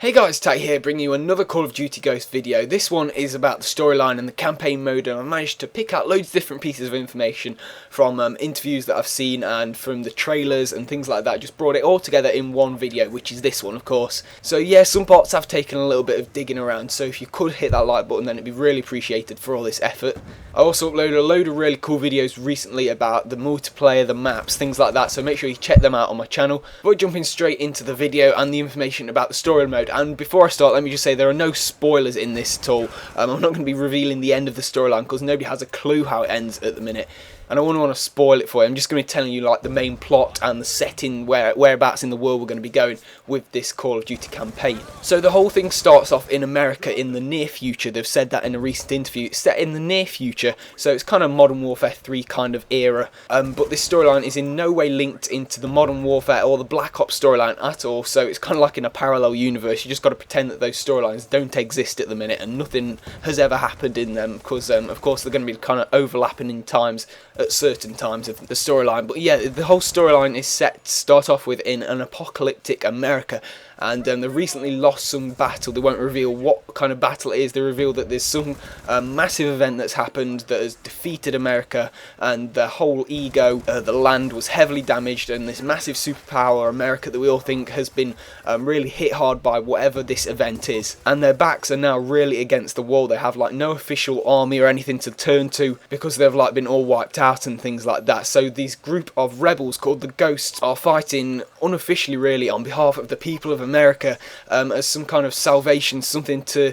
Hey guys, Tak here, bringing you another Call of Duty Ghosts video. This one is about the storyline and the campaign mode, and I managed to pick out loads of different pieces of information from interviews that I've seen and from the trailers and things like that. Just brought it all together in one video, which is this one, of course. So yeah, some parts have taken a little bit of digging around, so if you could hit that like button, then it'd be really appreciated for all this effort. I also uploaded a load of really cool videos recently about the multiplayer, the maps, things like that, so make sure you check them out on my channel. But jumping straight into the video and the information about the story mode. And before I start, let me just say there are no spoilers in this at all. I'm not going to be revealing the end of the storyline because nobody has a clue how it ends at the minute. And I wouldn't want to spoil it for you. I'm just going to be telling you like the main plot and the setting, whereabouts in the world we're going to be going with this Call of Duty campaign. So the whole thing starts off in America in the near future. They've said that in a recent interview. It's set in the near future, so it's kind of Modern Warfare 3 kind of era. But this storyline is in no way linked into the Modern Warfare or the Black Ops storyline at all. So it's kind of like in a parallel universe. You just got to pretend that those storylines don't exist at the minute and nothing has ever happened in them, because of course they're going to be kind of overlapping in times at certain times of the storyline. But yeah, the whole storyline is set to start off with in an apocalyptic America, and they recently lost some battle. They won't reveal what kind of battle it is. They reveal that there's some massive event that's happened that has defeated America, and the whole ego, the land was heavily damaged, and this massive superpower America that we all think has been really hit hard by whatever this event is, and their backs are now really against the wall. They have like no official army or anything to turn to because they've like been all wiped out and things like that. So these group of rebels called the Ghosts are fighting unofficially really on behalf of the people of America, as some kind of salvation, something to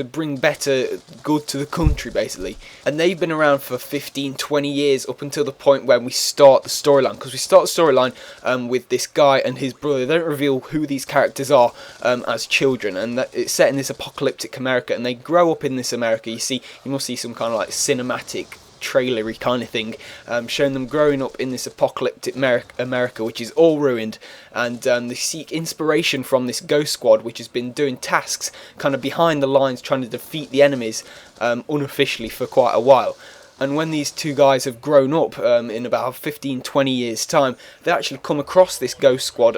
bring better good to the country basically. And they've been around for 15-20 years up until the point when we start the storyline, because we start the storyline with this guy and his brother. They don't reveal who these characters are as children, and that it's set in this apocalyptic America, and they grow up in this America. You must see some kind of like cinematic trailery kind of thing, showing them growing up in this apocalyptic America, which is all ruined, and they seek inspiration from this Ghost Squad, which has been doing tasks kind of behind the lines, trying to defeat the enemies unofficially for quite a while. And when these two guys have grown up in about 15-20 years time, they actually come across this Ghost Squad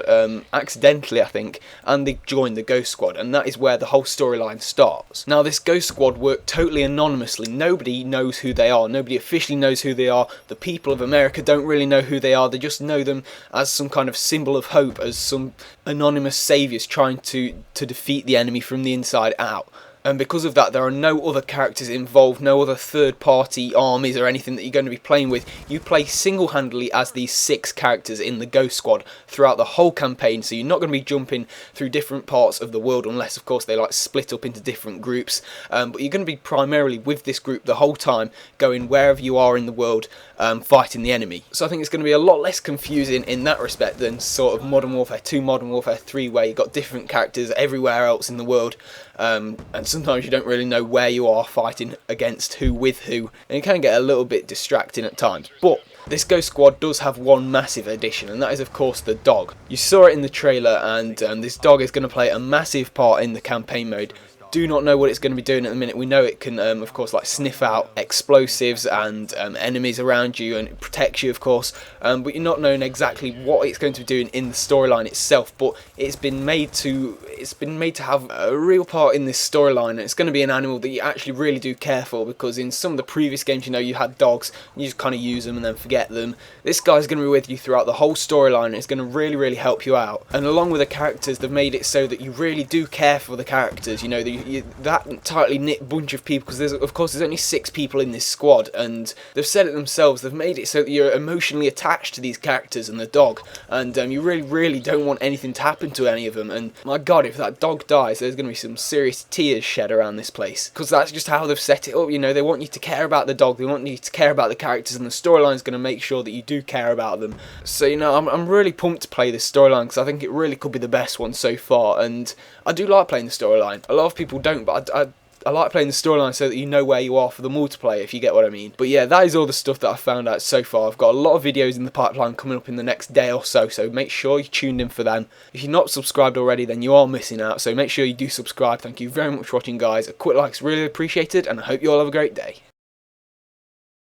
accidentally, I think, and they join the Ghost Squad, and that is where the whole storyline starts. Now this Ghost Squad work totally anonymously. Nobody knows who they are. Nobody officially knows who they are. The people of America don't really know who they are. They just know them as some kind of symbol of hope, as some anonymous saviors trying to defeat the enemy from the inside out. And because of that, there are no other characters involved, no other third-party armies or anything that you're going to be playing with. You play single-handedly as these 6 characters in the Ghost Squad throughout the whole campaign, so you're not going to be jumping through different parts of the world, unless, of course, they like split up into different groups. But you're going to be primarily with this group the whole time, going wherever you are in the world, fighting the enemy. So I think it's going to be a lot less confusing in that respect than sort of Modern Warfare 2, Modern Warfare 3, where you've got different characters everywhere else in the world, and sometimes you don't really know where you are fighting against who with who, and it can get a little bit distracting at times. But this Ghost Squad does have one massive addition, and that is of course the dog. You saw it in the trailer, and this dog is going to play a massive part in the campaign mode. Do not know what it's going to be doing at the minute. We know it can, of course, like sniff out explosives and enemies around you, and it protects you, of course. But you're not knowing exactly what it's going to be doing in the storyline itself. But it's been made to have a real part in this storyline, and it's going to be an animal that you actually really do care for, because in some of the previous games, you know, you had dogs, and you just kind of use them and then forget them. This guy's going to be with you throughout the whole storyline, and it's going to really, really help you out. And along with the characters, they've made it so that you really do care for the characters. You know, that tightly knit bunch of people, because there's only 6 people in this squad, and they've said it themselves. They've made it so that you're emotionally attached to these characters and the dog, and you really, really don't want anything to happen to any of them. And my God, if that dog dies, there's going to be some serious tears shed around this place, because that's just how they've set it up. You know, they want you to care about the dog, they want you to care about the characters, and the storyline's going to make sure that you do care about them. So, you know, I'm really pumped to play this storyline, because I think it really could be the best one so far, and I do like playing the storyline. A lot of people don't, but I like playing the storyline so that you know where you are for the multiplayer, if you get what I mean. But yeah, that is all the stuff that I've found out so far. I've got a lot of videos in the pipeline coming up in the next day or so make sure you're tuned in for them. If you're not subscribed already, then you are missing out, so make sure you do subscribe. Thank you very much for watching, guys. A quick like's really appreciated, and I hope you all have a great day.